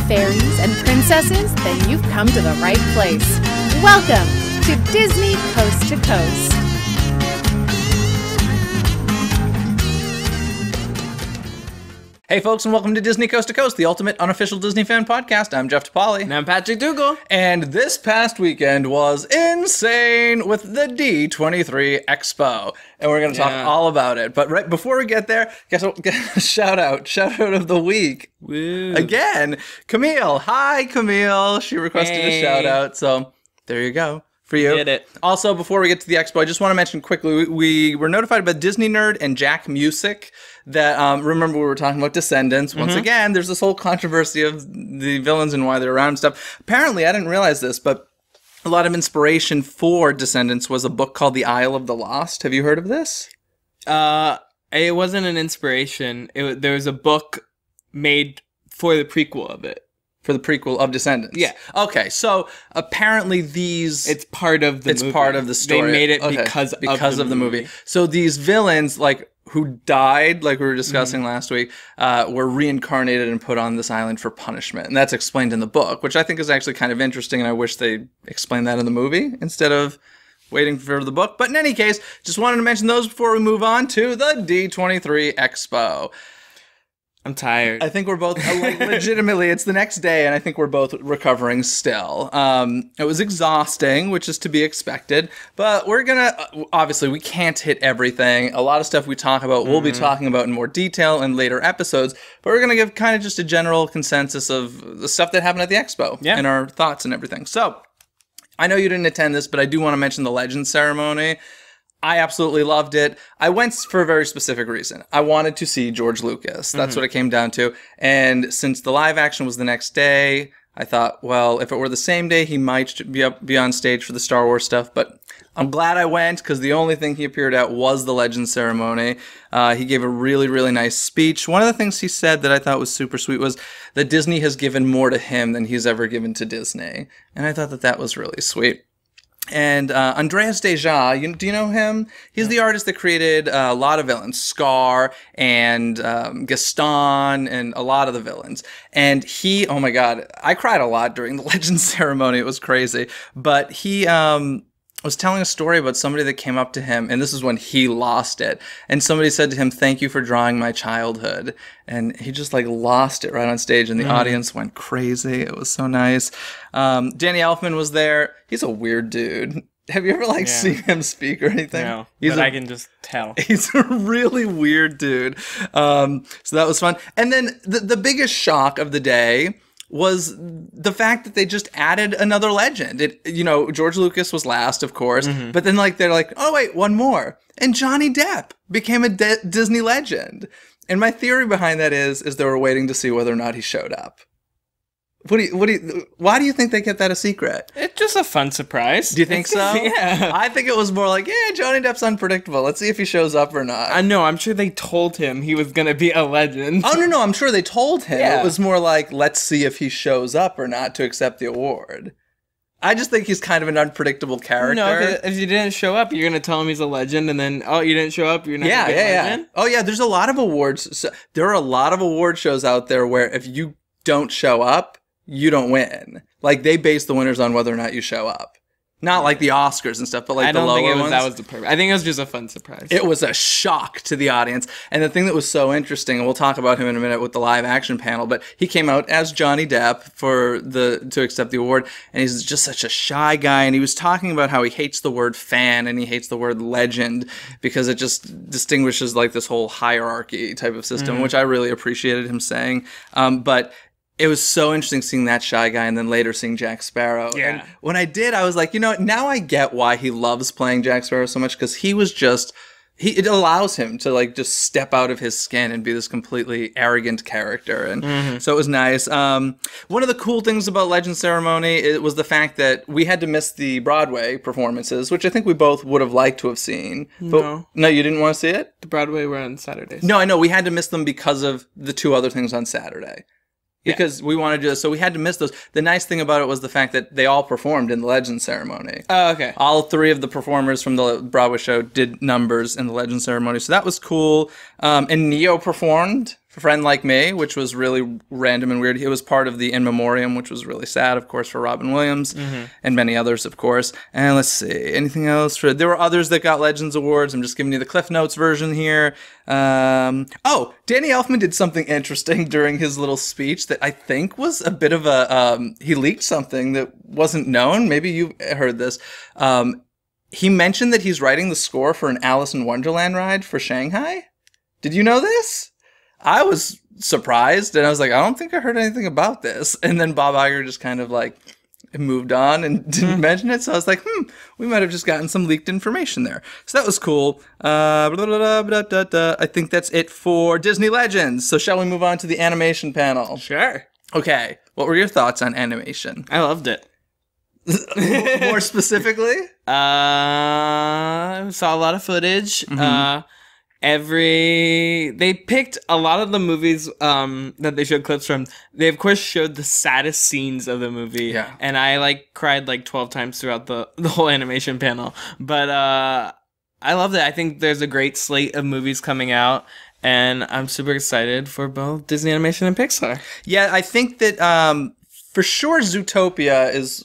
fairies and princesses, then you've come to the right place. Welcome to Disney Coast to Coast. Hey folks, and welcome to Disney Coast to Coast, the ultimate unofficial Disney fan podcast. I'm Jeff DePaoli. And I'm Patrick Dougal. And this past weekend was insane with the D23 Expo. And we're going to talk all about it. But right before we get there, guess what? Shout out of the week. Woo. Again, Camille. Hi, Camille. She requested a shout out. So there you go. For you. Did it. Also, before we get to the expo, I just want to mention quickly, we were notified by Disney Nerd and Jack Music that, remember we were talking about Descendants. Once again, there's this whole controversy of the villains and why they're around and stuff. Apparently, I didn't realize this, but a lot of inspiration for Descendants was a book called The Isle of the Lost. Have you heard of this? It wasn't an inspiration. There was a book made for the prequel of it. For the prequel of Descendants. Yeah. Okay, so apparently these... It's part of the movie. It's part of the story. They made it because of the movie. So these villains, like, who died, like we were discussing last week, were reincarnated and put on this island for punishment. And that's explained in the book, which I think is actually kind of interesting, and I wish they explained that in the movie instead of waiting for the book. But in any case, just wanted to mention those before we move on to the D23 Expo. I'm tired. I think we're both, like, legitimately, it's the next day, and I think we're both recovering still. It was exhausting, which is to be expected, but we're gonna, obviously, we can't hit everything. A lot of stuff we talk about, we'll be talking about in more detail in later episodes, but we're gonna give kind of just a general consensus of the stuff that happened at the expo and our thoughts and everything. So, I know you didn't attend this, but I do want to mention the Legends ceremony. I absolutely loved it. I went for a very specific reason. I wanted to see George Lucas. That's what it came down to. And since the live action was the next day, I thought, well, if it were the same day, he might be on stage for the Star Wars stuff. But I'm glad I went because the only thing he appeared at was the Legends ceremony. He gave a really, really nice speech. One of the things he said that I thought was super sweet was that Disney has given more to him than he's ever given to Disney. And I thought that that was really sweet. And Andreas Deja, do you know him? He's the artist that created a lot of villains, Scar and Gaston and a lot of the villains. And he, oh my God, I cried a lot during the Legends ceremony. It was crazy. But he was telling a story about somebody that came up to him, and this is when he lost it. And somebody said to him, "Thank you for drawing my childhood." And he just, like, lost it right on stage, and the audience went crazy. It was so nice. Danny Elfman was there. He's a weird dude. Have you ever, seen him speak or anything? No, but I can just tell. He's a really weird dude. So that was fun. And then the biggest shock of the day was the fact that they just added another legend. George Lucas was last, of course, but then, they're like, oh, wait, one more. And Johnny Depp became a Disney legend. And my theory behind that is they were waiting to see whether or not he showed up. Why do you think they kept that a secret? It's just a fun surprise. Do you think so? Yeah. I think it was more like, Johnny Depp's unpredictable. Let's see if he shows up or not. I know. I'm sure they told him he was going to be a legend. Oh, no, I'm sure they told him. Yeah. It was more like, let's see if he shows up or not to accept the award. I just think he's kind of an unpredictable character. No, if you didn't show up, you're going to tell him he's a legend, and then, you didn't show up, you're not going to be a legend? Oh, yeah, there's a lot of awards. So, there are a lot of award shows out there where if you don't show up, you don't win. Like, they base the winners on whether or not you show up. Not like the Oscars and stuff, but like the lower ones. I don't think that was the purpose. I think it was just a fun surprise. It was a shock to the audience. And the thing that was so interesting, and we'll talk about him in a minute with the live action panel, but he came out as Johnny Depp to accept the award, and he's just such a shy guy, and he was talking about how he hates the word fan and he hates the word legend because it just distinguishes like this whole hierarchy type of system, which I really appreciated him saying. But it was so interesting seeing that shy guy and then later seeing Jack Sparrow. Yeah. And when I did, I was like, now I get why he loves playing Jack Sparrow so much, because he was just, it allows him to like just step out of his skin and be this completely arrogant character. And so it was nice. One of the cool things about Legend Ceremony was the fact that we had to miss the Broadway performances, which I think we both would have liked to have seen. But no, you didn't want to see it? The Broadway were on Saturdays. No, I know. We had to miss them because of the two other things on Saturday. Because we wanted to, so we had to miss those. The nice thing about it was the fact that they all performed in the Legend Ceremony. Oh, okay. All three of the performers from the Broadway show did numbers in the Legend Ceremony, so that was cool. And Neo performed Friend Like Me, which was really random and weird. It was part of the In Memoriam, which was really sad, of course, for Robin Williams and many others, of course. And let's see, anything else? There were others that got Legends Awards. I'm just giving you the Cliff Notes version here. Oh, Danny Elfman did something interesting during his little speech that I think was a bit of a, he leaked something that wasn't known. Maybe you heard this. He mentioned that he's writing the score for an Alice in Wonderland ride for Shanghai. Did you know this? I was surprised, and I was like, I don't think I heard anything about this. And then Bob Iger just kind of like moved on and didn't mention it. So I was like, we might have just gotten some leaked information there. So that was cool. I think that's it for Disney Legends. So shall we move on to the animation panel? Sure. Okay. What were your thoughts on animation? I loved it. More specifically? Saw a lot of footage. They picked a lot of the movies that they showed clips from. They of course showed the saddest scenes of the movie, and I cried 12 times throughout the whole animation panel. But I loved it. I think there's a great slate of movies coming out, and I'm super excited for both Disney Animation and Pixar. Yeah, I think that for sure Zootopia is.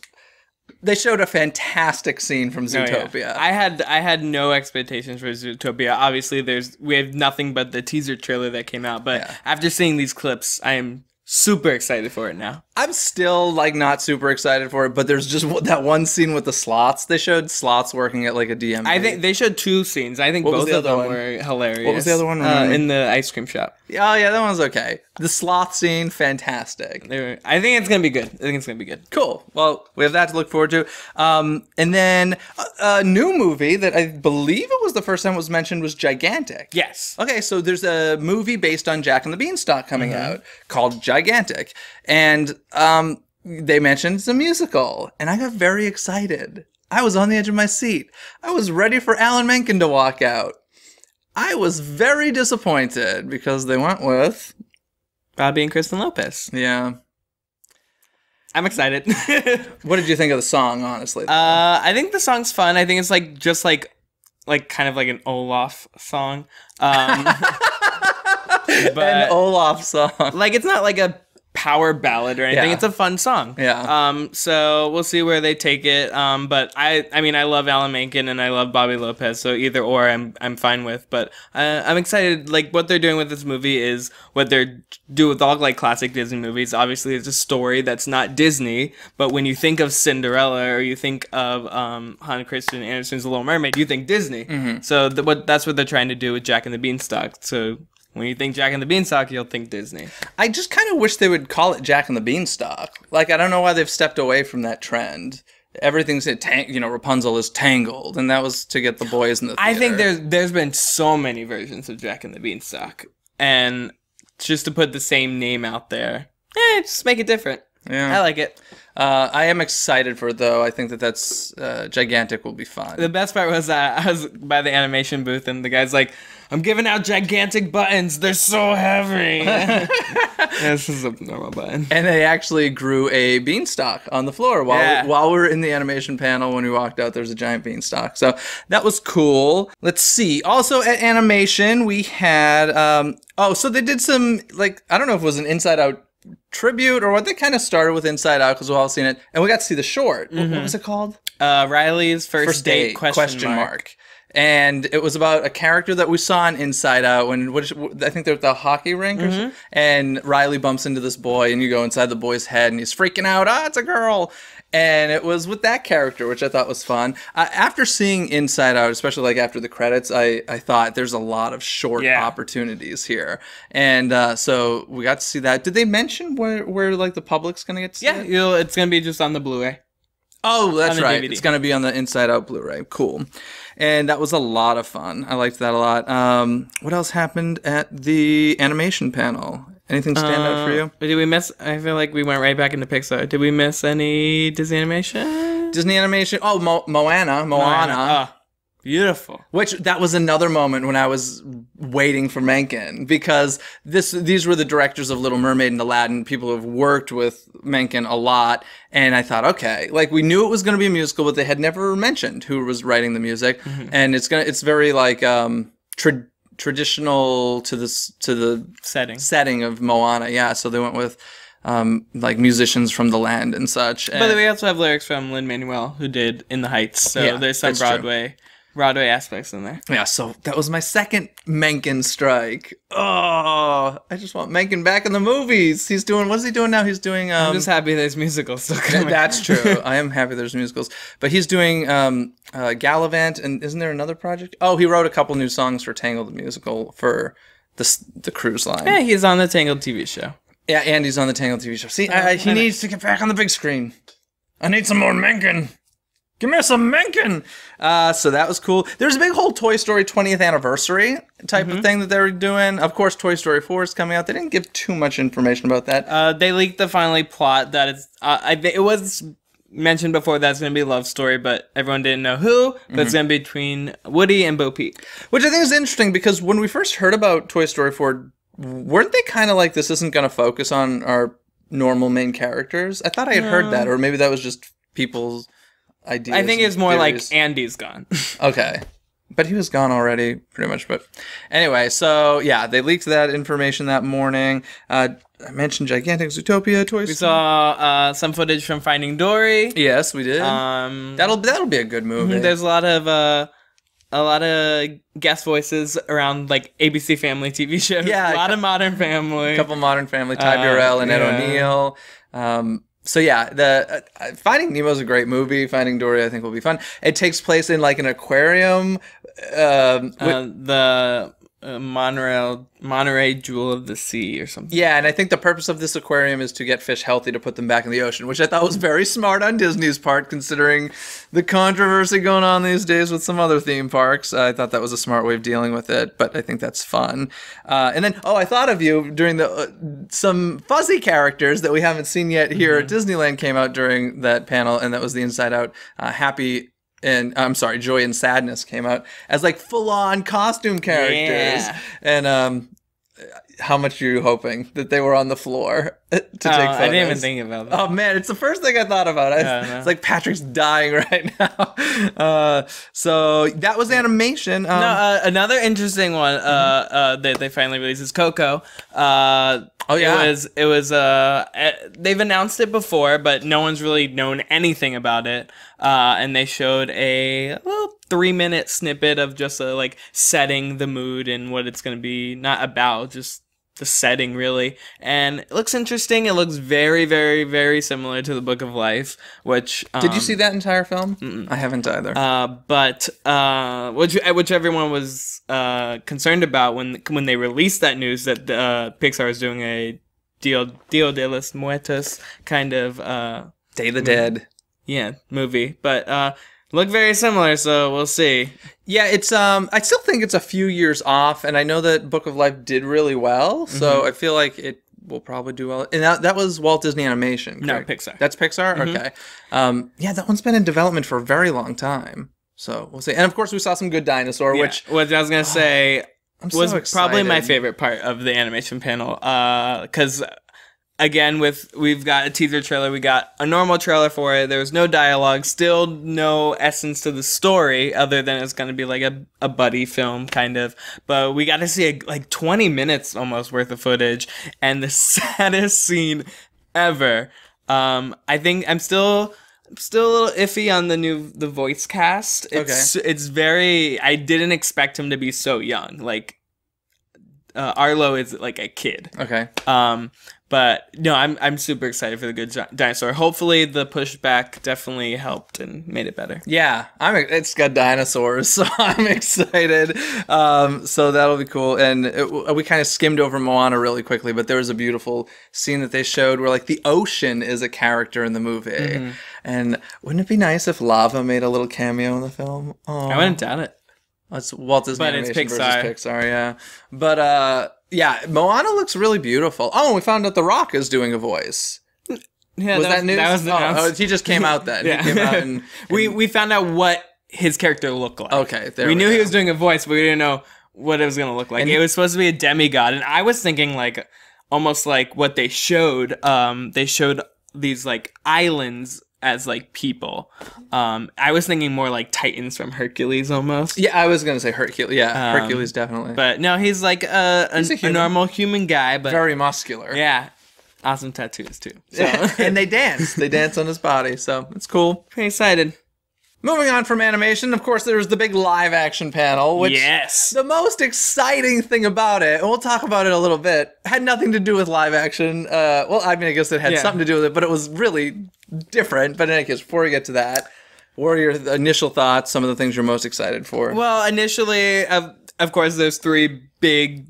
They showed a fantastic scene from Zootopia. Oh, yeah. I had no expectations for Zootopia. Obviously, we have nothing but the teaser trailer that came out. But after seeing these clips, I am super excited for it now. I'm still not super excited for it, but there's just that one scene with the sloths. They showed sloths working at a DMV. I think they showed 2 scenes. I think both of them were hilarious. What was the other one? In the ice cream shop. Oh yeah, that one's okay. The sloth scene, fantastic. I think it's gonna be good. Cool. Well, we have that to look forward to. And then a new movie that I believe it was the first time it was mentioned was Gigantic. Yes. Okay, so there's a movie based on Jack and the Beanstalk coming out called Gigantic. And they mentioned it's a musical, and I got very excited. I was on the edge of my seat. I was ready for Alan Menken to walk out. I was very disappointed because they went with Bobby and Kristen Lopez. Yeah. I'm excited. What did you think of the song, honestly? I think the song's fun. I think it's just kind of like an Olaf song. But an Olaf song. It's not like a power ballad or anything. Yeah. It's a fun song. Yeah. So we'll see where they take it. But I mean, I love Alan Menken and I love Bobby Lopez. So either or, I'm fine with. But I'm excited. What they're doing with this movie is what they're do with all classic Disney movies. Obviously, it's a story that's not Disney. But when you think of Cinderella or you think of Hans Christian Andersen's The Little Mermaid, you think Disney. So that's what they're trying to do with Jack and the Beanstalk. So when you think Jack and the Beanstalk, you'll think Disney. I just kind of wish they would call it Jack and the Beanstalk. I don't know why they've stepped away from that trend. Everything's, Rapunzel is tangled, and that was to get the boys in the theater. I think there's been so many versions of Jack and the Beanstalk, and just to put the same name out there, just make it different. Yeah. I like it. I am excited for it, though. I think that's Gigantic will be fun. The best part was I was by the animation booth, and the guy's like, I'm giving out gigantic buttons. They're so heavy. This is a normal button. And they actually grew a beanstalk on the floor while we were in the animation panel. When we walked out, there was a giant beanstalk. So that was cool. Let's see. Also at animation, we had... so they did some, I don't know if it was an Inside Out tribute or what. They kind of started with Inside Out because we've all seen it. And we got to see the short. What was it called? Riley's First Date, question mark. And it was about a character that we saw in Inside Out I think they're at the hockey rink or something, and Riley bumps into this boy and you go inside the boy's head and he's freaking out, it's a girl. And it was with that character, which I thought was fun. After seeing Inside Out, especially after the credits, I thought there's a lot of short opportunities here. And so we got to see that. Did they mention where the public's going to get to see it? Yeah, it's going to be just on the Blu-ray. Oh, that's right. DVD. It's going to be on the Inside Out Blu-ray. Cool. And that was a lot of fun. I liked that a lot. What else happened at the animation panel? Anything stand out for you? Did we miss... I feel like we went right back into Pixar. Did we miss any Disney animation? Disney animation? Oh, Moana. Oh, beautiful. Which, that was another moment when I was waiting for Menken, because these were the directors of Little Mermaid and Aladdin, people who have worked with Menken a lot, and I thought, okay, we knew it was going to be a musical, but they had never mentioned who was writing the music, and it's very traditional to the setting of Moana. Yeah, so they went with like musicians from the land and such. But we also have lyrics from Lin-Manuel, who did In the Heights. So there's some Broadway aspects in there. Yeah, so that was my second Menken strike. Oh, I just want Menken back in the movies. What's he doing now? He's doing... I'm just happy there's musicals still coming. That's true. I am happy there's musicals. But he's doing Gallivant, and isn't there another project? Oh, he wrote a couple new songs for Tangled the musical for the cruise line. Yeah, he's on the Tangled TV show. Yeah, and he's on the Tangled TV show. See, he needs to get back on the big screen. I need some more Menken. Give me some Menken! So that was cool. There's a big whole Toy Story 20th anniversary type of thing that they were doing. Of course, Toy Story 4 is coming out. They didn't give too much information about that. They leaked the final plot that it's... it was mentioned before that it's going to be a love story, but everyone didn't know who. But it's going to be between Woody and Bo Peep. Which I think is interesting, because when we first heard about Toy Story 4, weren't they kind of like, this isn't going to focus on our normal main characters? I thought I had heard that, or maybe that was just people's... ideas. I think it's more theories. Like Andy's gone. Okay. But he was gone already, pretty much. But anyway, so yeah, they leaked that information that morning. I mentioned Gigantic Zootopia Toy Story. We saw some footage from Finding Dory. Yes, we did. That'll be a good movie. There's a lot of guest voices around like ABC Family TV shows. Yeah, a lot of Modern Family. A couple Modern Family. Ty Burrell and Ed O'Neill. So yeah, the Finding Nemo's a great movie. Finding Dory, I think, will be fun. It takes place in like an aquarium. The Monterey Jewel of the Sea or something. Yeah, and I think the purpose of this aquarium is to get fish healthy to put them back in the ocean, which I thought was very smart on Disney's part, considering the controversy going on these days with some other theme parks. I thought that was a smart way of dealing with it, but I think that's fun. And then, I thought of you during some fuzzy characters that we haven't seen yet here at Disneyland came out during that panel, and that was the Inside Out Joy and Sadness came out as like full-on costume characters. Yeah. And how much are you hoping that they were on the floor to take photos? I didn't even think about that. Oh man, it's the first thing I thought about. It's like Patrick's dying right now. So that was animation. Another interesting one that they finally released is Coco. It was they've announced it before, but no one's really known anything about it. And they showed a little 3-minute snippet of just like setting the mood and what it's going to be, not about, just the setting really. And it looks interesting. It looks very, very, very similar to the Book of Life, which... Did you see that entire film? Mm-mm. I haven't either. Which everyone was concerned about when they released that news that Pixar is doing a Dia de los Muertos kind of... Day of the Dead. Yeah, movie. But look very similar, so we'll see. Yeah, it's I still think it's a few years off, and I know that Book of Life did really well, so I feel like it will probably do well. And that was Walt Disney Animation, correct? No, Pixar. That's Pixar? Okay. Yeah, that one's been in development for a very long time. So we'll see. And of course we saw some Good Dinosaur, which I was going to say was so probably my favorite part of the animation panel, because... Again, we've got a teaser trailer, we got a normal trailer for it, there was no dialogue, still no essence to the story, other than it's going to be like a buddy film, kind of. But we got to see like 20 minutes almost worth of footage, and the saddest scene ever. I think I'm still a little iffy on the voice cast. It's very... I didn't expect him to be so young. Like, Arlo is like a kid. Okay. But no, I'm super excited for the Good Dinosaur. Hopefully, the pushback definitely helped and made it better. Yeah, it's got dinosaurs, so I'm excited. So that'll be cool. And we kind of skimmed over Moana really quickly, but there was a beautiful scene that they showed where like the ocean is a character in the movie. And wouldn't it be nice if lava made a little cameo in the film? Oh, I wouldn't doubt it. It's Walt Disney Animation versus Pixar, yeah. But yeah, Moana looks really beautiful. Oh, and we found out The Rock is doing a voice. Yeah, was that news? That was announced. He just came out then. Yeah. He came out and we found out what his character looked like. Okay, we knew he was doing a voice, but we didn't know what it was going to look like. And it was supposed to be a demigod, and I was thinking like almost like what they showed. They showed these like islands as like people. I was thinking more like Titans from Hercules almost. Yeah, I was gonna say Hercules. Yeah, Hercules definitely. But no, he's like a normal human guy, but very muscular. Yeah, awesome tattoos too. So. And they dance. They dance on his body, so it's cool. Pretty excited. Moving on from animation, of course, there's the big live action panel, which yes. The most exciting thing about it, and we'll talk about it a little bit, had nothing to do with live action. Well, I mean, I guess it had something to do with it, but it was really different. But in any case, before we get to that, what are your initial thoughts, some of the things you're most excited for? Well, initially, of course, there's three big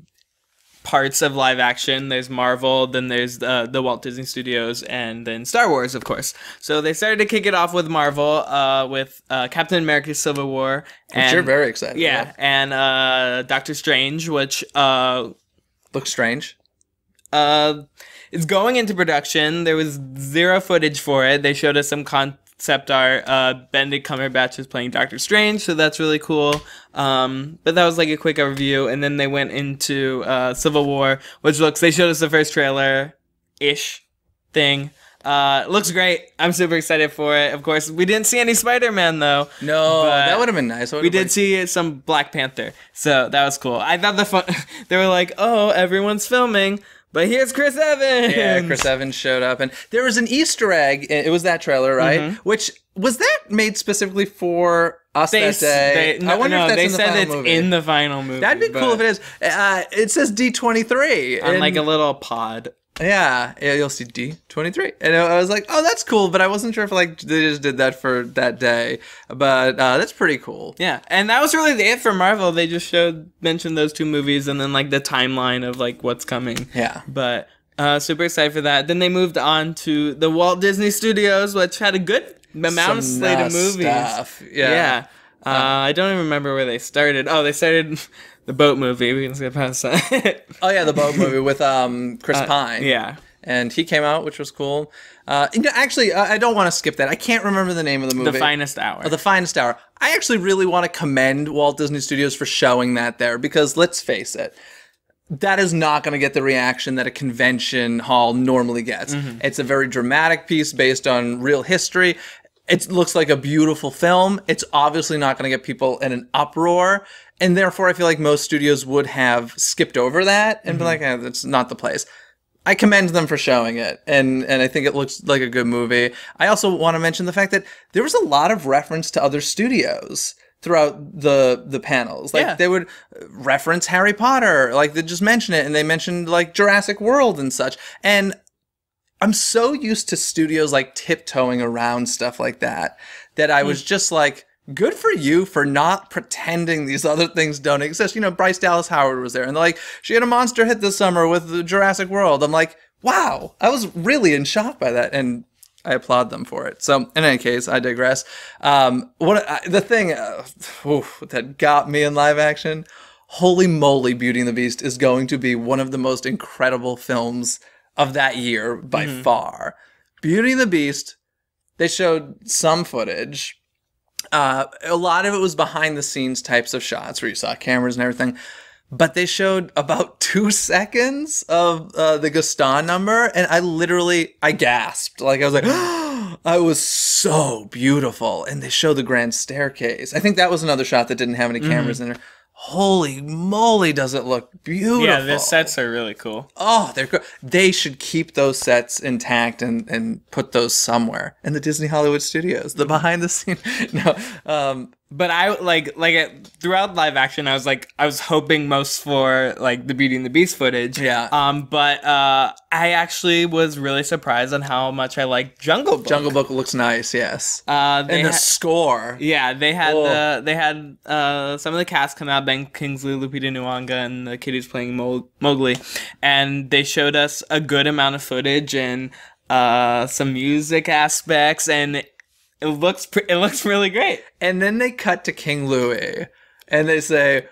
parts of live action. There's Marvel, then there's the Walt Disney Studios, and then Star Wars, of course. So they started to kick it off with Marvel, with Captain America: Civil War, which you're very excited about. And Doctor Strange, which looks strange. It's going into production. There was zero footage for it. They showed us some concept art. Benedict Cumberbatch is playing Doctor Strange, so that's really cool. But that was like a quick overview, and then they went into Civil War, which they showed us the first trailer-ish thing. Looks great. I'm super excited for it. Of course, we didn't see any Spider-Man though. No, that would have been nice. We did see some Black Panther, so that was cool. I thought they were like, oh, everyone's filming. But here's Chris Evans! Yeah, Chris Evans showed up. And there was an Easter egg. It was that trailer, right? Mm-hmm. Which, was that made specifically for us that day? I wonder if that's in the final movie. In the final movie. That'd be cool if it is. It says D23. On like a little pod. Yeah, you'll see D23. And I was like, oh, that's cool, but I wasn't sure if like they just did that for that day. But that's pretty cool. Yeah, and that was really it for Marvel. They just mentioned those two movies and then like the timeline of like what's coming. Yeah. But super excited for that. Then they moved on to the Walt Disney Studios, which had a good amount of slate of movies. Stuff. Yeah. I don't even remember where they started. Oh, they started... The boat movie, we can skip past that. Oh yeah, the boat movie with Chris Pine. Yeah. And he came out, which was cool. Actually, I don't want to skip that. I can't remember the name of the movie. The Finest Hour. Oh, The Finest Hour. I actually really want to commend Walt Disney Studios for showing that there, because let's face it, that is not going to get the reaction that a convention hall normally gets. Mm-hmm. It's a very dramatic piece based on real history. It looks like a beautiful film. It's obviously not going to get people in an uproar. And therefore, I feel like most studios would have skipped over that and be like, that's not the place. I commend them for showing it. And I think it looks like a good movie. I also want to mention the fact that there was a lot of reference to other studios throughout the panels. Like they would reference Harry Potter. Like they just mention it. And they mentioned like Jurassic World and such. And I'm so used to studios like tiptoeing around stuff like that I was just like, good for you for not pretending these other things don't exist. You know, Bryce Dallas Howard was there, and they're like, she had a monster hit this summer with Jurassic World. I'm like, wow, I was really in shock by that, and I applaud them for it. So, in any case, I digress. The thing that got me in live action, holy moly, Beauty and the Beast is going to be one of the most incredible films of that year by far. Beauty and the Beast, they showed some footage. A lot of it was behind the scenes types of shots where you saw cameras and everything, but they showed about 2 seconds of the Gaston number, and I gasped. Like I was like, I was so beautiful. And they showed the grand staircase. I think that was another shot that didn't have any cameras in there. Holy moly, does it look beautiful. Yeah, the sets are really cool. Oh, they're good. They should keep those sets intact and put those somewhere in the Disney Hollywood Studios, the behind the scenes. No, but I throughout live action, I was hoping most for like the Beauty and the Beast footage. Yeah. But I actually was really surprised on how much I liked Jungle Book. Jungle Book looks nice. Yes. And the score. Yeah, they had some of the cast come out: Ben Kingsley, Lupita Nyong'o, and the kid who's playing Mowgli, and they showed us a good amount of footage and some music aspects, and it looks really great. And then they cut to King Louie, and they say,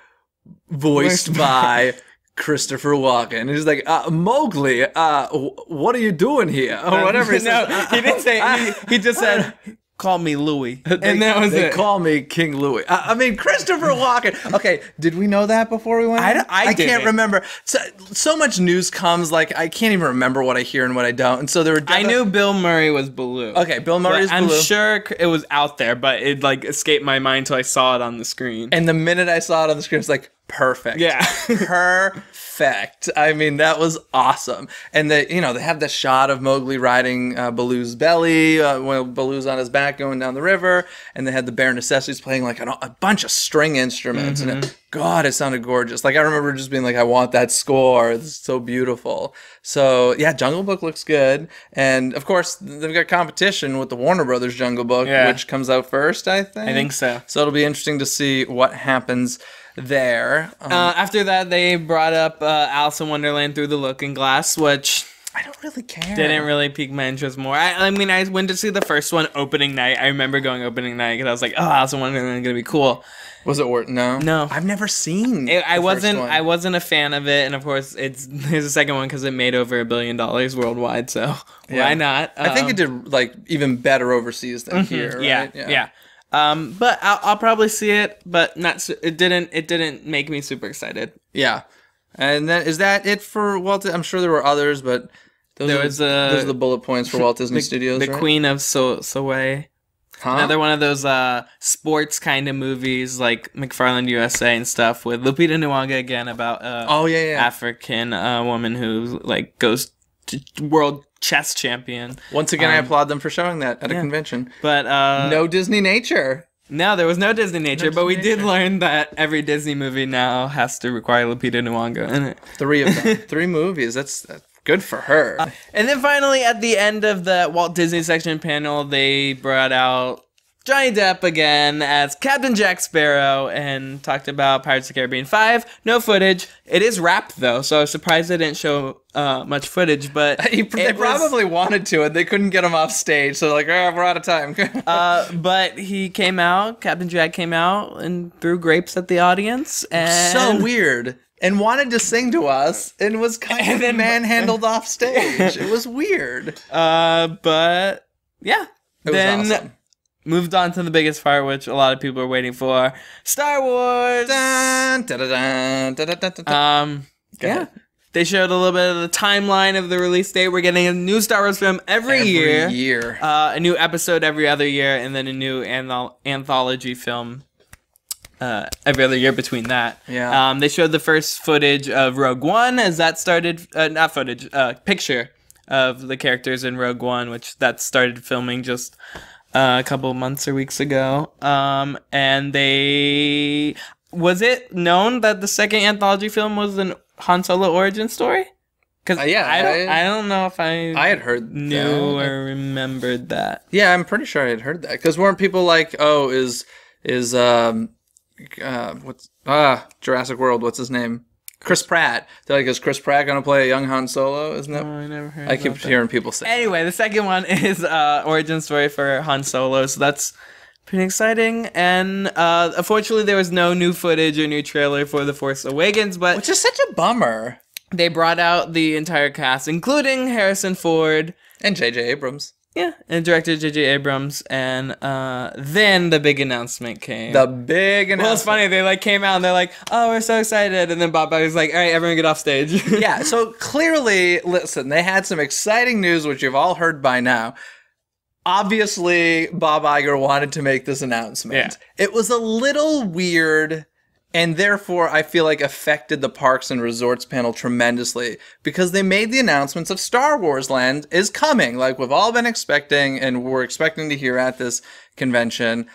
voiced by Christopher Walken. And he's like, Mowgli, what are you doing here? Or whatever he said. No, he didn't say. He just said, call me Louis. And that was they it. call me King Louis. I mean, Christopher Walken. Okay, did we know that before we went? I can't remember. So much news comes, like, I can't even remember what I hear and what I don't. And so there were. I knew Bill Murray was Baloo. Okay, Bill Murray is Baloo. I'm sure it was out there, but it like escaped my mind until I saw it on the screen. And the minute I saw it on the screen, it's like, perfect. Yeah. Perfect. I mean, that was awesome. And they have the shot of Mowgli riding Baloo's belly while Baloo's on his back going down the river, and they had the Bare Necessities playing like a bunch of string instruments, and God, it sounded gorgeous. Like, I remember just being like, I want that score. It's so beautiful. So yeah, Jungle Book looks good, and of course they've got competition with the Warner Brothers Jungle Book, which comes out first, I think. I think so. So it'll be interesting to see what happens there. After that, they brought up Alice in Wonderland Through the Looking Glass, which I don't really care. Didn't really pique my interest more. I mean, I went to see the first one opening night. I remember going opening night because I was like, oh, Alice in Wonderland is gonna be cool. Was it worth? No, I've never seen. I wasn't a fan of it, and of course, there's a second one because it made over $1 billion worldwide. So why not? I think it did like even better overseas than here. Right? Yeah. But I'll probably see it, but not. It didn't make me super excited. Yeah, and then is that it for Walt? I'm sure there were others, but those are the bullet points for Walt Disney Studios. The Queen of Soleil. Huh? Another one of those sports kind of movies like McFarland USA and stuff with Lupita Nyong'o again about African woman who like goes to world chess champion. Once again, I applaud them for showing that at a convention. But no Disney nature. No, there was no Disney nature, but we did learn that every Disney movie now has to require Lupita Nyong'o in it. 3 of them. 3 movies. That's good for her. And then finally, at the end of the Walt Disney section panel, they brought out Johnny Depp again as Captain Jack Sparrow and talked about Pirates of the Caribbean 5. No footage. It is wrapped, though, so I was surprised they didn't show much footage, but they probably wanted to, and they couldn't get him off stage, so like, oh, we're out of time. But he came out, Captain Jack came out and threw grapes at the audience. And so weird. And wanted to sing to us, and was kind of manhandled off stage. It was weird. But yeah. It was awesome. Moved on to the biggest part, which a lot of people are waiting for. Star Wars! Dun, dun, dun, dun, dun, dun, dun. Yeah. They showed a little bit of the timeline of the release date. We're getting a new Star Wars film every year. A new episode every other year, and then a new anthology film every other year between that. Yeah. They showed the first footage of Rogue One as that started, picture of the characters in Rogue One, which that started filming just a couple months or weeks ago. And was it known that the second anthology film was an Han Solo origin story? Because I don't know if I had heard knew or remembered that. Yeah, I'm pretty sure I had heard that. Because weren't people like, oh, Jurassic World, what's his name? Chris Pratt. They're like, is Chris Pratt gonna play a young Han Solo? Isn't that? Oh, I never heard. I keep hearing people say. Anyway, the second one is origin story for Han Solo, so that's pretty exciting. And unfortunately, there was no new footage or new trailer for The Force Awakens, but which is such a bummer. They brought out the entire cast, including Harrison Ford and J.J. Abrams. Yeah, and director J.J. Abrams, and then the big announcement came. The big announcement. Well, it's funny, they like came out and they're like, oh, we're so excited, and then Bob Iger was like, all right, everyone get off stage. Yeah, so clearly, listen, they had some exciting news, which you've all heard by now. Obviously, Bob Iger wanted to make this announcement. Yeah. It was a little weird, and therefore, I feel like affected the Parks and Resorts panel tremendously because they made the announcements of Star Wars Land is coming, like we've all been expecting, and we're expecting to hear at this convention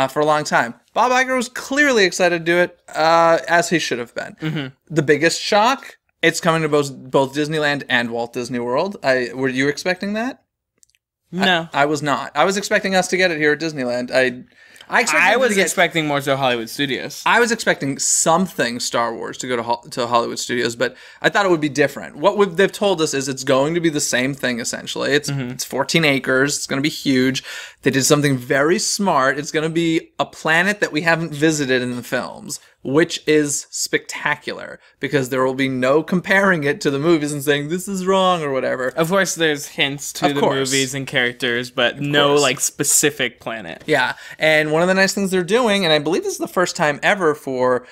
for a long time. Bob Iger was clearly excited to do it, as he should have been. Mm-hmm. The biggest shock, it's coming to both Disneyland and Walt Disney World. Were you expecting that? No. I was not. I was expecting us to get it here at Disneyland. I was expecting more so Hollywood Studios. I was expecting something Star Wars to go to Hollywood Studios, but I thought it would be different. What they've told us is it's going to be the same thing, essentially. It's 14 acres. It's going to be huge. They did something very smart. It's going to be a planet that we haven't visited in the films, which is spectacular because there will be no comparing it to the movies and saying this is wrong or whatever. Of course, there's hints to the movies and characters, but no like specific planet. Yeah, and one of the nice things they're doing, and I believe this is the first time ever for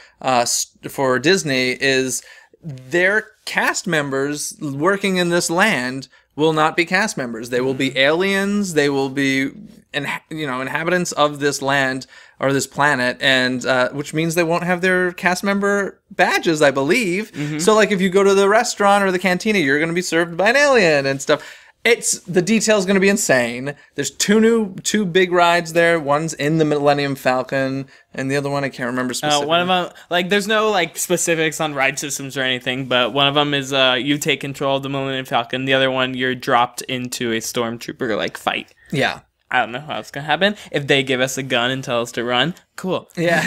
Disney, is their cast members working in this land will not be cast members. They will be aliens. They will be, inhabitants of this land or this planet, and which means they won't have their cast member badges, I believe. So, like, if you go to the restaurant or the cantina, you're going to be served by an alien and stuff. The detail's going to be insane. There's two big rides there. One's in the Millennium Falcon, and the other one I can't remember specifically. One of them, like, there's no like specifics on ride systems or anything, but one of them is you take control of the Millennium Falcon. The other one, you're dropped into a stormtrooper like fight. Yeah. I don't know how it's gonna happen. If they give us a gun and tell us to run, cool. Yeah.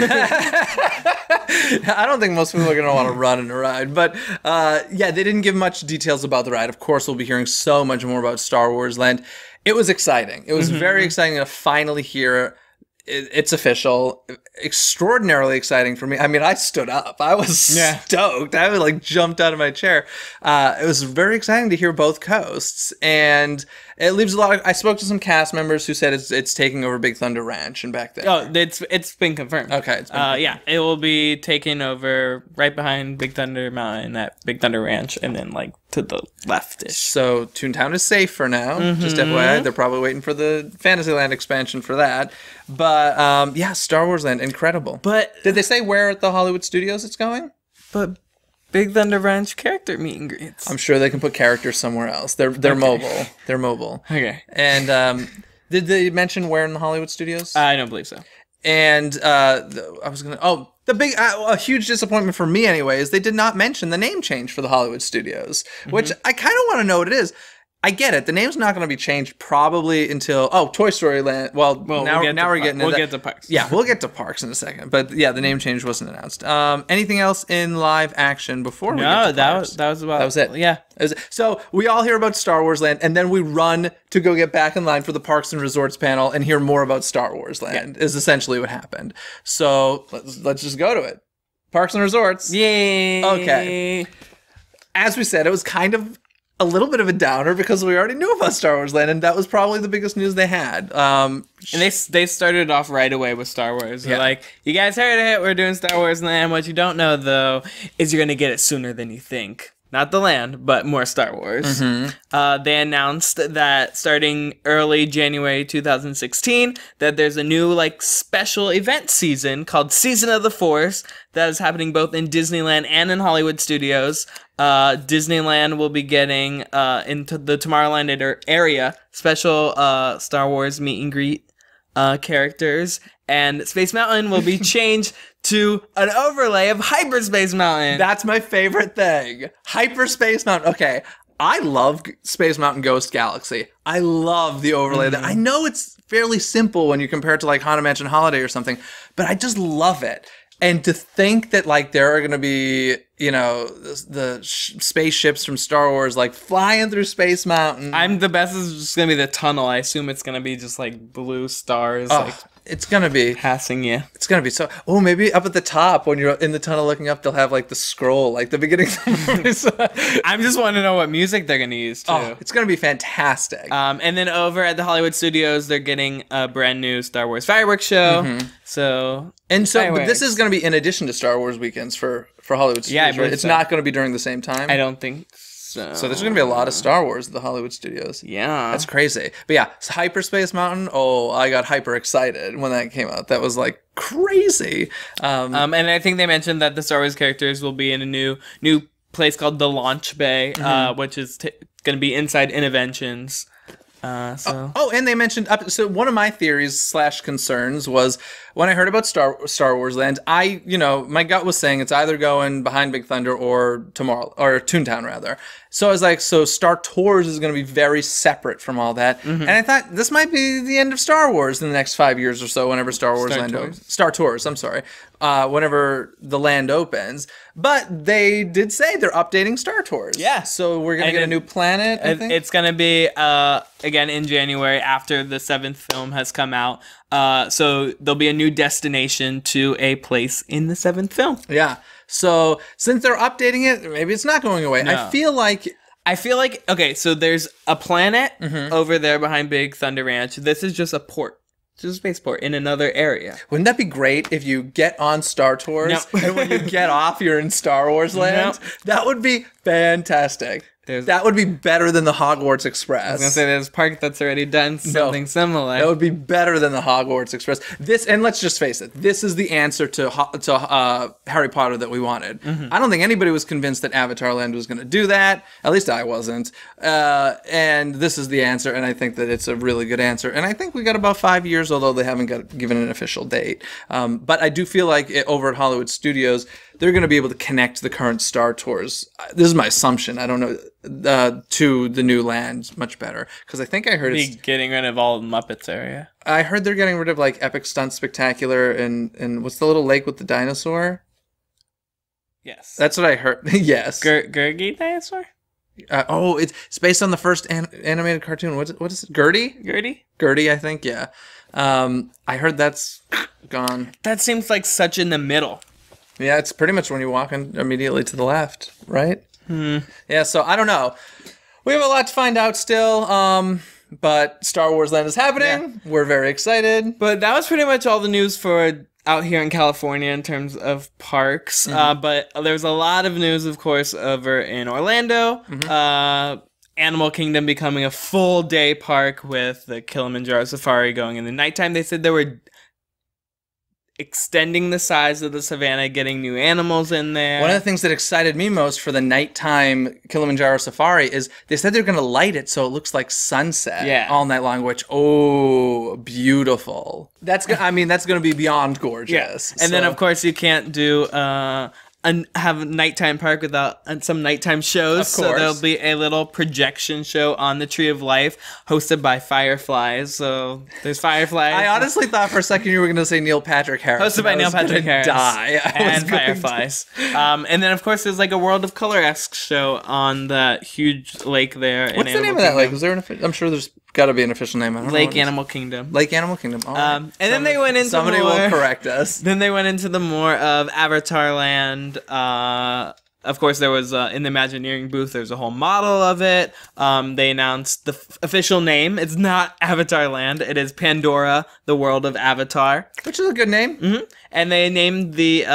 I don't think most people are going to want to run in a ride. But, they didn't give much details about the ride. Of course, we'll be hearing so much more about Star Wars Land. It was exciting. It was very exciting to finally hear it's official. Extraordinarily exciting for me. I mean, I stood up. I was stoked. I was like jumped out of my chair. It was very exciting to hear both coasts, and it leaves a lot of. I spoke to some cast members who said it's taking over Big Thunder Ranch and back there. Oh, it's been confirmed. Okay, it's been confirmed. Yeah, it will be taking over right behind Big Thunder Mountain at Big Thunder Ranch, and then like to the leftish. So Toontown is safe for now. Just FYI, they're probably waiting for the Fantasyland expansion for that. But Star Wars Land, incredible. But did they say where at the Hollywood Studios it's going? But Big Thunder Ranch character meet and greets. I'm sure they can put characters somewhere else. They're mobile. They're mobile. Okay. And did they mention where in the Hollywood Studios? I don't believe so. And a huge disappointment for me anyway is they did not mention the name change for the Hollywood Studios, which I kind of want to know what it is. I get it. The name's not going to be changed probably until Toy Story Land. Well now we're getting we'll get to parks. Yeah, we'll get to parks in a second. But yeah, the name change wasn't announced. Anything else in live action before we get to parks? that was it. Yeah. So we all hear about Star Wars Land, and then we run to go get back in line for the Parks and Resorts panel and hear more about Star Wars Land. Is essentially what happened. So let's just go to it. Parks and Resorts. Yay. Okay. As we said, it was kind of a little bit of a downer because we already knew about Star Wars Land, and that was probably the biggest news they had. And they started off right away with Star Wars. They're like, you guys heard it, we're doing Star Wars Land. What you don't know, though, is you're going to get it sooner than you think. Not the land, but more Star Wars. They announced that starting early January 2016, that there's a new special event season called Season of the Force that is happening both in Disneyland and in Hollywood Studios. Disneyland will be getting into the Tomorrowland area special Star Wars meet and greet characters, and Space Mountain will be changed to an overlay of Hyperspace Mountain. That's my favorite thing. Hyperspace Mountain. Okay, I love Space Mountain Ghost Galaxy. I love the overlay there. I know it's fairly simple when you compare it to Haunted Mansion Holiday or something, but I just love it. And to think that there are going to be, the spaceships from Star Wars flying through Space Mountain. The best is just going to be the tunnel. I assume it's going to be just blue stars. It's going to be passing you. It's going to be so. Oh, maybe up at the top when you're in the tunnel looking up, they'll have the scroll, the beginning. I'm just wanting to know what music they're going to use too. Oh, it's going to be fantastic. And then over at the Hollywood Studios, they're getting a brand new Star Wars fireworks show. But this is going to be in addition to Star Wars weekends for Hollywood Studios, right? It's not going to be during the same time. I don't think so. So there's going to be a lot of Star Wars at the Hollywood Studios. Yeah. That's crazy. But yeah, Hyperspace Mountain, I got hyper excited when that came out. That was crazy. And I think they mentioned that the Star Wars characters will be in a new place called the Launch Bay, which is going to be inside Innoventions. And they mentioned so one of my theories / concerns was when I heard about Star Wars Land, my gut was saying it's either going behind Big Thunder or Toontown rather. So I was like, so Star Tours is going to be very separate from all that. And I thought this might be the end of Star Wars in the next 5 years or so whenever Star Tours, I'm sorry. Whenever the land opens. But they did say they're updating Star Tours. Yeah. So we're going to get a new planet, I think? It's going to be, again, in January after the 7th film has come out. So there'll be a new destination to a place in the 7th film. Yeah. So since they're updating it, maybe it's not going away. No. I feel like, okay, so there's a planet over there behind Big Thunder Ranch. This is just a port. It's just a spaceport in another area. Wouldn't that be great if you get on Star Tours and when you get off, you're in Star Wars land? No. That would be fantastic. That would be better than the Hogwarts Express. I was going to say, there's a park that's already done something similar. That would be better than the Hogwarts Express. And let's just face it, this is the answer to Harry Potter that we wanted. I don't think anybody was convinced that Avatar Land was going to do that. At least I wasn't. And this is the answer, and I think that it's a really good answer. And I think we got about 5 years, although they haven't given an official date. But I do feel like over at Hollywood Studios, they're going to be able to connect the current Star Tours. This is my assumption. I don't know. To the new land much better, because I think I heard it's getting rid of all Muppets area. I heard they're getting rid of like Epic Stunt Spectacular and what's the little lake with the dinosaur? Yes, that's what I heard. Yes, Gurgi dinosaur. It's based on the first animated cartoon. What is it? Gertie, I think. Yeah. I heard that's gone. That seems like such in the middle. Yeah, it's pretty much when you walk in immediately to the left, right? Yeah, so I don't know. We have a lot to find out still, but Star Wars Land is happening. Yeah. We're very excited. But that was pretty much all the news for out here in California in terms of parks. But there's a lot of news, of course, over in Orlando. Animal Kingdom becoming a full-day park with the Kilimanjaro Safari going in the nighttime. They said they were extending the size of the savannah, getting new animals in there. One of the things that excited me most for the nighttime Kilimanjaro Safari is they said they're going to light it so it looks like sunset all night long, which, beautiful. That's going to be beyond gorgeous. Yeah. And then, of course, you can't do... have a nighttime park without some nighttime shows. So there'll be a little projection show on the Tree of Life hosted by Fireflies. So there's Fireflies. I honestly thought for a second you were going to say Neil Patrick Harris. Hosted by Neil Patrick Harris. And Fireflies. And then, of course, there's like a World of Color-esque show on the huge lake there. What's the name of that lake? Was there I'm sure there's got to be an official name. I don't know Lake Animal Kingdom. Lake Animal Kingdom. And then they went into somebody will correct us. Then they went into the more of Avatar Land. Of course, there was in the Imagineering booth. There's a whole model of it. They announced the official name. It's not Avatar Land. It is Pandora, the World of Avatar, which is a good name. And they named the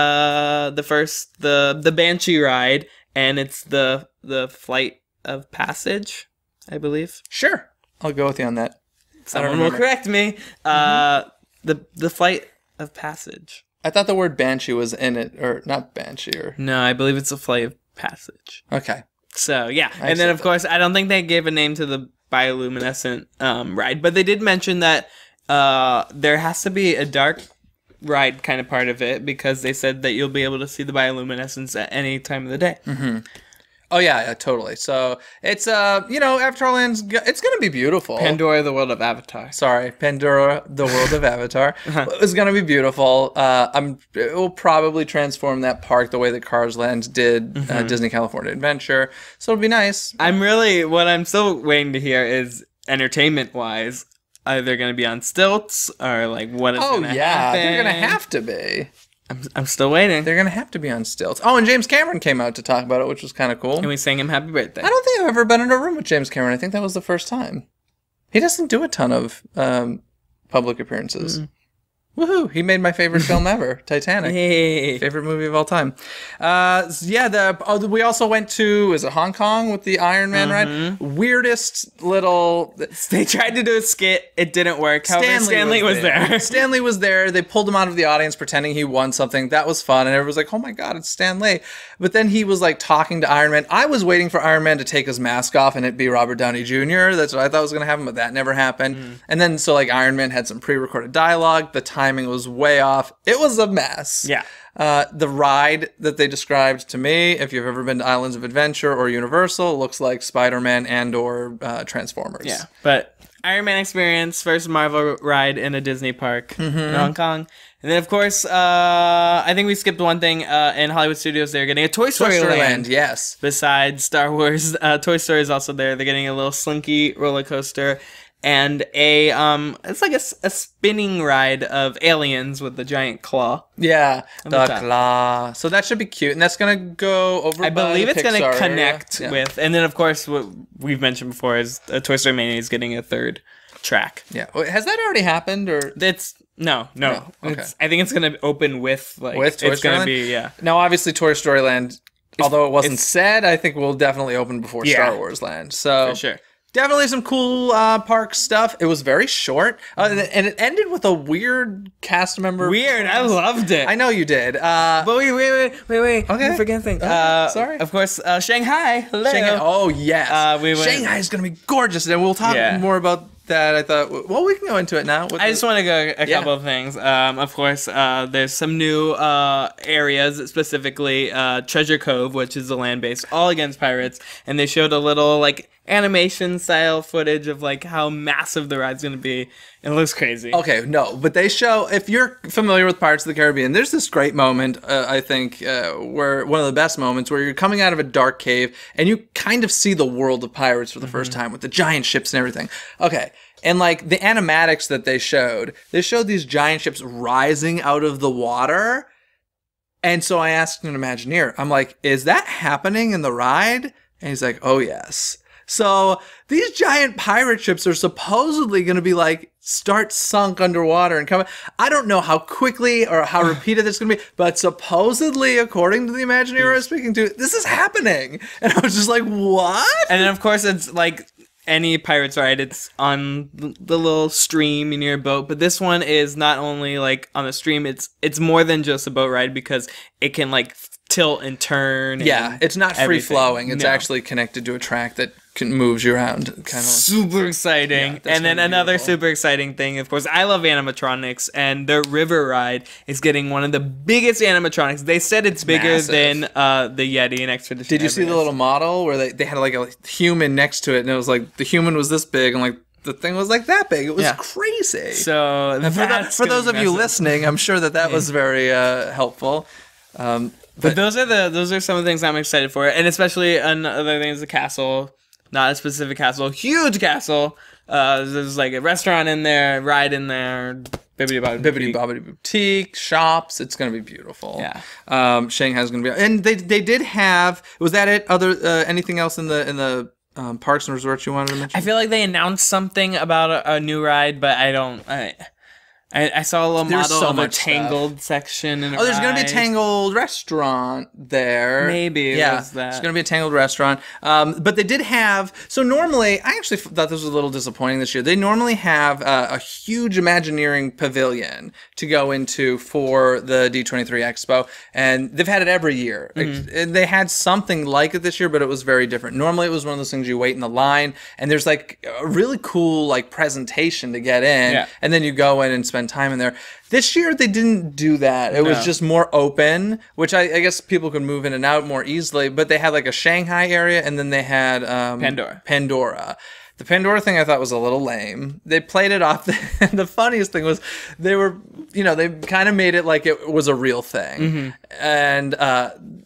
Banshee ride, and it's the Flight of Passage, I believe. Sure. I'll go with you on that. Someone will correct me. The Flight of Passage. I thought the word Banshee was in it, or not Banshee, or... No, I believe it's a Flight of Passage. Okay. So, yeah. And then, of course, I don't think they gave a name to the bioluminescent ride, but they did mention that there has to be a dark ride kind of part of it, because they said that you'll be able to see the bioluminescence at any time of the day. Oh, yeah, totally. So, it's, Avatar Land's, it's going to be beautiful. Pandora, the World of Avatar. Sorry, Pandora, the World of Avatar. It's going to be beautiful. It will probably transform that park the way that Cars Land did Disney California Adventure. So, it'll be nice. What I'm still waiting to hear is, entertainment-wise, are they going to be on stilts, or, like, what is going to happen? They're going to have to be. I'm still waiting. They're going to have to be on stilts. Oh, and James Cameron came out to talk about it, which was kind of cool. And we sang him happy birthday. I don't think I've ever been in a room with James Cameron. I think that was the first time. He doesn't do a ton of public appearances. Woohoo! He made my favorite film ever, Titanic. Hey. Favorite movie of all time. We also went to, is it Hong Kong with the Iron Man ride? Weirdest little... They tried to do a skit. It didn't work. However, Stanley was there. Stanley was there. They pulled him out of the audience pretending he won something. That was fun. And everyone was like, oh my God, it's Stanley. But then he was like talking to Iron Man. I was waiting for Iron Man to take his mask off and it be Robert Downey Jr. That's what I thought was going to happen, but that never happened. And then so like Iron Man had some pre-recorded dialogue. The timing was way off. It was a mess. Yeah. The ride that they described to me, if you've ever been to Islands of Adventure or Universal, looks like Spider-Man and or Transformers. Yeah, but Iron Man experience, first Marvel ride in a Disney park in Hong Kong. And then, of course, I think we skipped one thing. In Hollywood Studios, they're getting a Toy Story Land. Yes. Besides Star Wars, Toy Story is also there. They're getting a little Slinky roller coaster. and it's like a spinning ride of aliens with the giant claw. Yeah, the claw. So that should be cute, and that's gonna go over. I believe it's Pixar gonna connect area. with, and then of course what we've mentioned before is Toy Story Mania is getting a third track. Yeah, has that already happened or? It's no. Okay. I think it's gonna open with Toy Story it's gonna Land? be Now, obviously, Toy Story Land, although it wasn't said, I think will definitely open before Star Wars Land. So for sure. Definitely some cool park stuff. It was very short, and it ended with a weird cast member. Weird, I loved it. I know you did. But wait. Okay. I'm forgetting things. Sorry. Of course, Shanghai. Hello. Shanghai. Oh yes. Shanghai is gonna be gorgeous, and we'll talk more about that. I thought. Well, we can go into it now. I just want to go a couple of things. Of course, there's some new areas, specifically Treasure Cove, which is the land-based all against pirates, and they showed a little like animation style footage of like how massive the ride's gonna be. It looks crazy. Okay, no, but they show, if you're familiar with Pirates of the Caribbean, there's this great moment, I think, where one of the best moments where you're coming out of a dark cave and you kind of see the world of pirates for the first time with the giant ships and everything. Okay. And like the animatics that they showed these giant ships rising out of the water. And so I asked an Imagineer, I'm like, is that happening in the ride? And he's like, oh yes. So these giant pirate ships are supposedly going to be like start sunk underwater and come. I don't know how quickly or how repeated this is going to be, but supposedly, according to the Imagineer I was speaking to, this is happening. And I was just like, what? And then of course it's like any pirates ride, it's on the little stream in your boat, but this one is not only like on the stream, it's more than just a boat ride because it can like tilt and turn. Yeah, it's not free flowing. It's No. actually connected to a track that moves you around. Kind of super exciting. Yeah, and then another beautiful. super exciting thing, of course, I love animatronics, and the river ride is getting one of the biggest animatronics. They said it's bigger Massive. than the Yeti in Expedition Did you see the Everest. little model where they had like a human next to it, and it was like the human was this big, and like the thing was like that big. It was crazy. So And for those of you listening, I'm sure that was very helpful. But those are some of the things I'm excited for, and especially another thing is the castle. Not a specific castle, huge castle. There's like a restaurant in there, ride in there, bibbidi Bobbidi boutique, shops. It's gonna be beautiful. Yeah. Shanghai's gonna be, and they did have. Was that it? Anything else in the parks and resorts you wanted to mention? I feel like they announced something about a new ride, but I saw a little There's model so of a much Tangled section in a there's going to be a ride. Tangled restaurant there. Maybe, Yeah, there's that. there's going to be a Tangled restaurant. But they did have... So normally, I actually thought this was a little disappointing this year. They normally have a huge Imagineering pavilion to go into for the D23 Expo. And they've had it every year. And they had something like it this year, but it was very different. Normally, it was one of those things you wait in the line, and there's like a really cool like presentation to get in. Yeah. And then you go in and spend time in there. This year they didn't do that. It was just more open, which I guess people could move in and out more easily. But they had like a Shanghai area, and then they had Pandora. The Pandora thing I thought was a little lame. They played it off. The funniest thing was they kind of made it like it was a real thing. And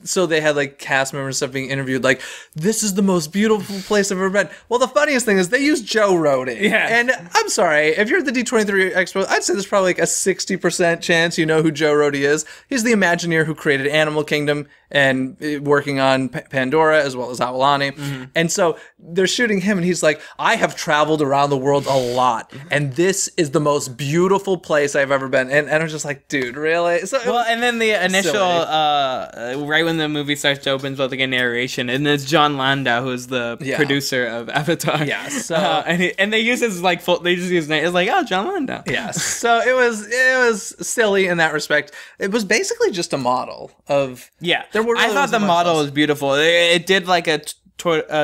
so they had like cast members and stuff being interviewed like, this is the most beautiful place I've ever been. Well, the funniest thing is they used Joe Rohde. Yeah. And I'm sorry, if you're at the D23 Expo, I'd say there's probably like a 60% chance you know who Joe Rohde is. He's the Imagineer who created Animal Kingdom and working on Pandora as well as Aulani. And so they're shooting him, and he's like, I have traveled around the world a lot, and this is the most beautiful place I've ever been. And I was just like, dude, really? So, well, and then the initial, right when the movie starts to open, with like a narration, and it's John Landau, who's the producer of Avatar. Yeah. So and they use his like they just use his name. It's like, oh, John Landau. Yes. So it was silly in that respect. It was basically just a model of I thought the model was beautiful. It did like a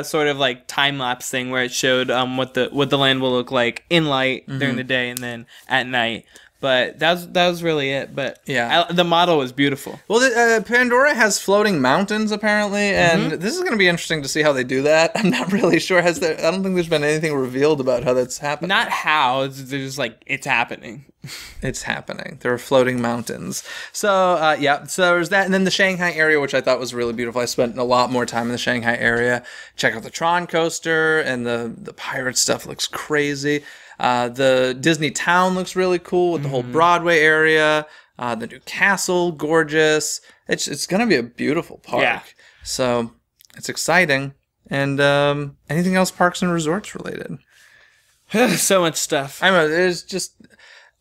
sort of like time lapse thing where it showed what the land will look like in light during the day and then at night. But that was really it. But yeah, the model was beautiful. Well, Pandora has floating mountains apparently, and this is going to be interesting to see how they do that. I'm not really sure. I don't think there's been anything revealed about how that's happening. Not how. They're just like, it's happening. It's happening. There are floating mountains. So so there's that, and then the Shanghai area, which I thought was really beautiful. I spent a lot more time in the Shanghai area. Check out the Tron coaster, and the pirate stuff looks crazy. The Disney town looks really cool with the whole Broadway area. The new castle, gorgeous. It's gonna be a beautiful park. Yeah. So it's exciting. And anything else parks and resorts related? So much stuff. I know there's just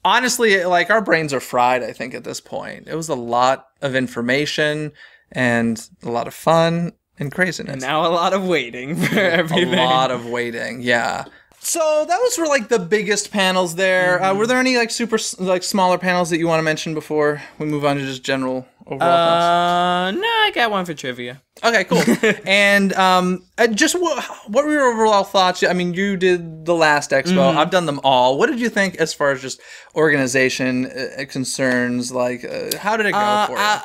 honestly, like, our brains are fried. I think at this point, it was a lot of information and a lot of fun and craziness. And now a lot of waiting for everything. A lot of waiting. Yeah. So that was for like the biggest panels there. Were there any like super like smaller panels that you want to mention before we move on to just general overall thoughts? No, I got one for trivia. Okay, cool. And just what were your overall thoughts? I mean, you did the last expo. I've done them all. What did you think as far as just organization concerns? Like, how did it go for you?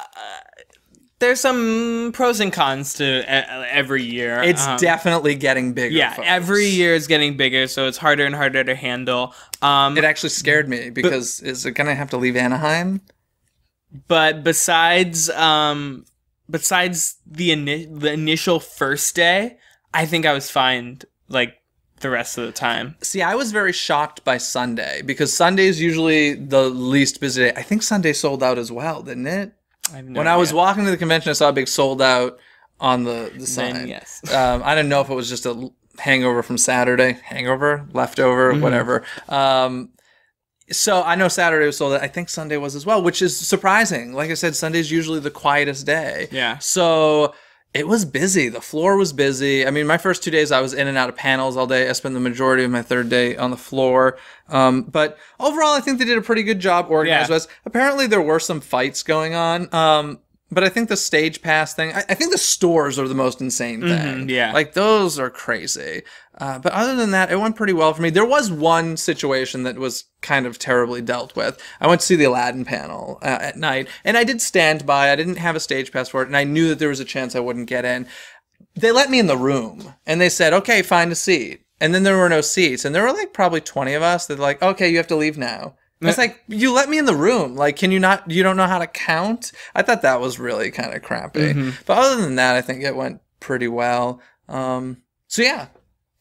There's some pros and cons to every year. It's definitely getting bigger. Yeah, folks. every year is getting bigger, so it's harder and harder to handle. It actually scared me because is it going to have to leave Anaheim? But besides the initial first day, I think I was fine like the rest of the time. See, I was very shocked by Sunday because Sunday is usually the least busy day. I think Sunday sold out as well, didn't it? When I was walking to the convention, I saw a big sold out on the sign. Then, yes. I didn't know if it was just a hangover from Saturday. Hangover? Leftover? Whatever. So I know Saturday was sold out. I think Sunday was as well, which is surprising. Like I said, Sunday's usually the quietest day. Yeah. So it was busy. The floor was busy. I mean, my first 2 days, I was in and out of panels all day. I spent the majority of my third day on the floor. But overall, I think they did a pretty good job organized-wise. Apparently, there were some fights going on. But I think the stage pass thing, I think the stores are the most insane thing. Yeah. Like, those are crazy. But other than that, it went pretty well for me. There was one situation that was kind of terribly dealt with. I went to see the Aladdin panel at night, and I did stand by. I didn't have a stage pass for it, and I knew that there was a chance I wouldn't get in. They let me in the room, and they said, okay, find a seat. And then there were no seats, and there were like probably 20 of us. They're like, okay, you have to leave now. It's like, you let me in the room. Like, you don't know how to count? I thought that was really kind of crappy. But other than that, I think it went pretty well. So yeah.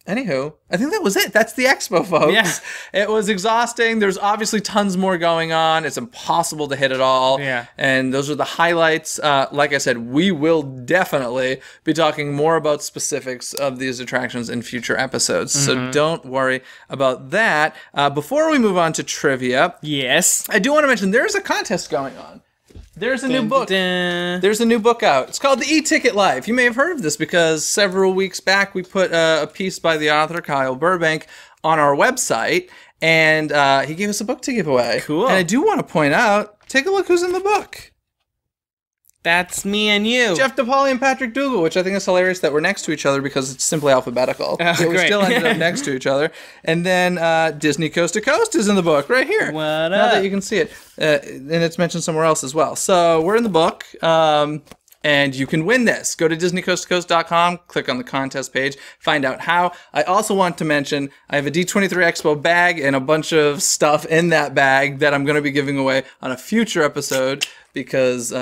Anywho, I think that was it. That's the expo, folks. Yeah. It was exhausting. There's obviously tons more going on. It's impossible to hit it all. Yeah. And those are the highlights. Like I said, we will definitely be talking more about specifics of these attractions in future episodes. So don't worry about that. Before we move on to trivia, yes, I do want to mention there's a contest going on. There's a new book. Dun. There's a new book out. It's called The E-Ticket Life. You may have heard of this because several weeks back we put a piece by the author Kyle Burbank on our website, and he gave us a book to give away. Cool. And I do want to point out, take a look who's in the book. That's me and you. Jeff DePaoli and Patrick Dougal, which I think is hilarious that we're next to each other because it's simply alphabetical. Oh, so we great. still ended up next to each other. And then Disney Coast to Coast is in the book right here. What Now up? that you can see it. And it's mentioned somewhere else as well. So we're in the book. And you can win this. Go to DisneyCoastToCoast.com, click on the contest page, find out how. I also want to mention I have a D23 Expo bag and a bunch of stuff in that bag that I'm going to be giving away on a future episode because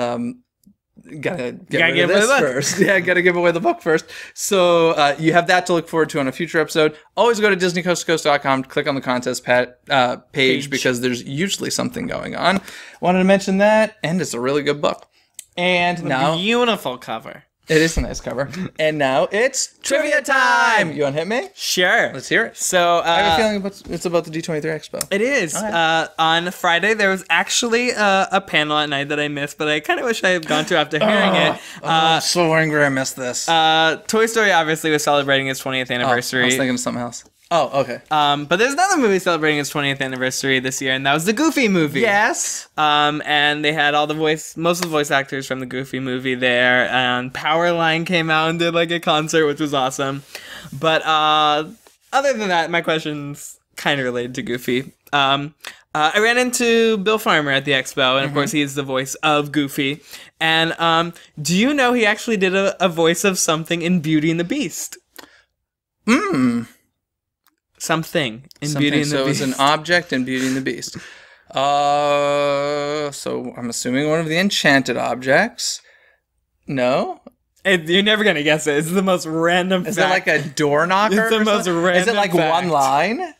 gotta get rid of this first. Yeah, gotta give away the book first. So you have that to look forward to on a future episode. Always go to DisneyCoastToCoast.com, click on the contest page because there's usually something going on. Wanted to mention that, and it's a really good book. And now, Beautiful cover. it is a nice cover. And now it's trivia time. You want to hit me? Sure. Let's hear it. So I have a feeling it's about the D23 Expo. it is. On Friday, there was actually a panel at night that I missed, but I kind of wish I had gone to after hearing it. I'm so angry I missed this. Toy Story obviously was celebrating its 20th anniversary. I was thinking of something else. Oh, okay. But there's another movie celebrating its 20th anniversary this year, and that was the Goofy movie. Yes. And they had most of the voice actors from the Goofy movie there, and Powerline came out and did like a concert, which was awesome. But other than that, my question's kind of related to Goofy. I ran into Bill Farmer at the expo, and of course he's the voice of Goofy. And do you know he actually did a voice of something in Beauty and the Beast? Something in Beauty and the Beast. So it was an object in Beauty and the Beast. So I'm assuming one of the enchanted objects. No? You're never going to guess it. It's the most random Is fact. it like a door knocker? It's the most random Is it like fact. one line?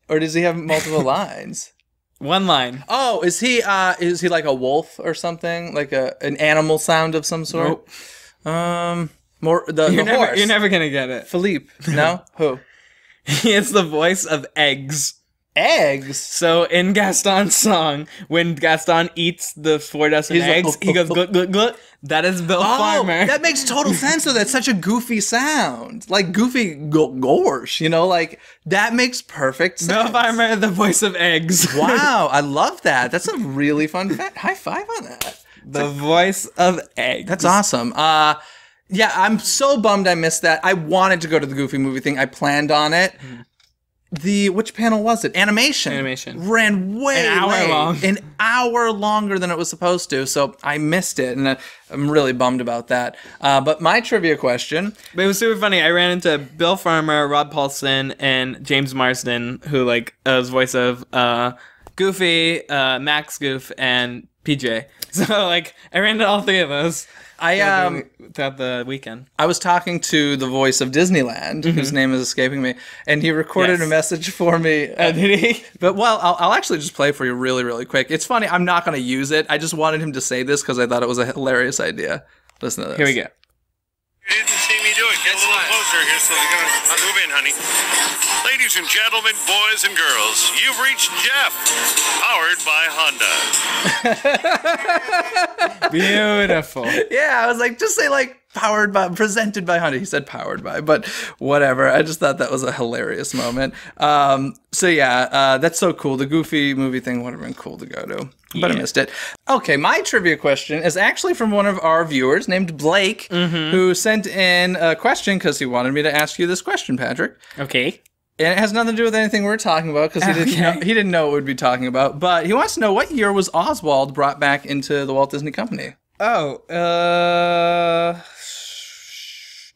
Or does he have multiple lines? One line. Oh, is he like a wolf or something? Like an animal sound of some sort? Nope. The horse. You're never going to get it. Philippe. No? Who? It's the voice of eggs. Eggs? So in Gaston's song, when Gaston eats the 4 dozen eggs, he goes, glut, glut, glut. That is Bill Farmer. That makes total sense, though. That's such a goofy sound. Like, goofy gorsh, you know? Like, that makes perfect sense. Bill Farmer, the voice of eggs. Wow, I love that. That's a really fun fact. High five on that. The voice of eggs. That's awesome. Yeah, I'm so bummed I missed that. I wanted to go to the Goofy movie thing. I planned on it. Which panel was it? Animation. Ran way an hour late. long. An hour longer than it was supposed to. So I missed it, and I'm really bummed about that. But my trivia question. But it was super funny. I ran into Bill Farmer, Rob Paulson, and James Marsden, who was voice of Goofy, Max Goof, and PJ. So I ran into all 3 of those. Throughout the weekend. I was talking to the voice of Disneyland, whose name is escaping me, and he recorded a message for me. Did he? But, well, I'll actually just play for you really, really quick. It's funny. I'm not going to use it. I just wanted him to say this because I thought it was a hilarious idea. Listen to this. Here we go. You didn't see me do it. Get a little closer here so they're going to move in, honey. Ladies and gentlemen, boys and girls, you've reached Jeff, powered by Honda. Beautiful. Yeah, I was like, just say powered by, presented by Honda. He said powered by, but whatever. I just thought that was a hilarious moment. So yeah, that's so cool. The Goofy movie thing would have been cool to go to, but I missed it. Okay, my trivia question is actually from one of our viewers named Blake, who sent in a question because he wanted me to ask you this question, Patrick. Okay. And it has nothing to do with anything we're talking about because he didn't know what we'd be talking about. But he wants to know, what year was Oswald brought back into the Walt Disney Company? Oh,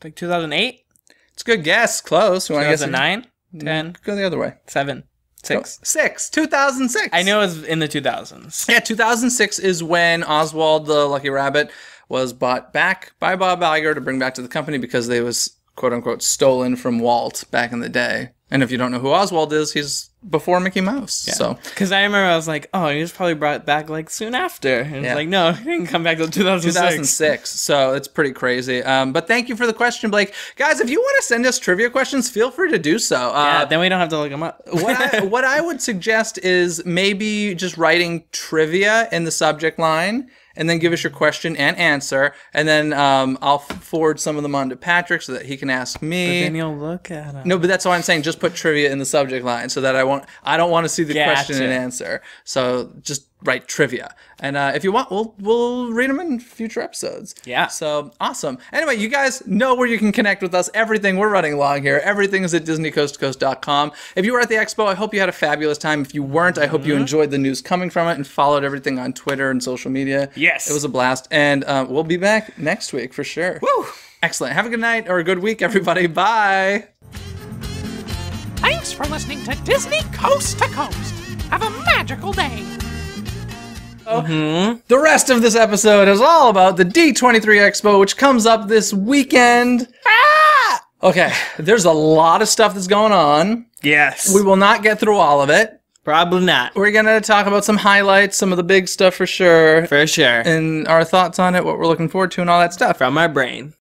2008? It's a good guess. Close. 2009? 10? Go the other way. 7? 6? 6. 2006. I know it was in the 2000s. Yeah, 2006 is when Oswald the Lucky Rabbit was bought back by Bob Iger to bring back to the company because they was, quote-unquote, stolen from Walt back in the day. And if you don't know who Oswald is, he's before Mickey Mouse. Yeah. So, because I remember I was like, oh, he was probably brought back soon after. And it's like, no, he didn't come back till 2006. So it's pretty crazy. But thank you for the question, Blake. Guys, if you want to send us trivia questions, feel free to do so. Then we don't have to look them up. What I would suggest is maybe just writing trivia in the subject line, and then give us your question and answer, and then I'll forward some of them on to Patrick so that he can ask me. But then you'll look at them. No, but that's why I'm saying just put trivia in the subject line so that I don't want to see the question and answer. So just write trivia, and if you want, we'll read them in future episodes. Yeah. So awesome. Anyway, you guys know where you can connect with us. Everything, we're running along here. Everything is at DisneyCoastToCoast.com. If you were at the expo, I hope you had a fabulous time. If you weren't, I hope you enjoyed the news coming from it and followed everything on Twitter and social media. Yes. It was a blast, and we'll be back next week for sure. Woo! Excellent. Have a good night or a good week, everybody. Bye. Thanks for listening to Disney Coast to Coast. Have a magical day. The rest of this episode is all about the D23 Expo, which comes up this weekend. Okay, there's a lot of stuff that's going on. Yes. We will not get through all of it. Probably not. We're going to talk about some highlights, some of the big stuff for sure. For sure. And our thoughts on it, what we're looking forward to, and all that stuff. From our brain.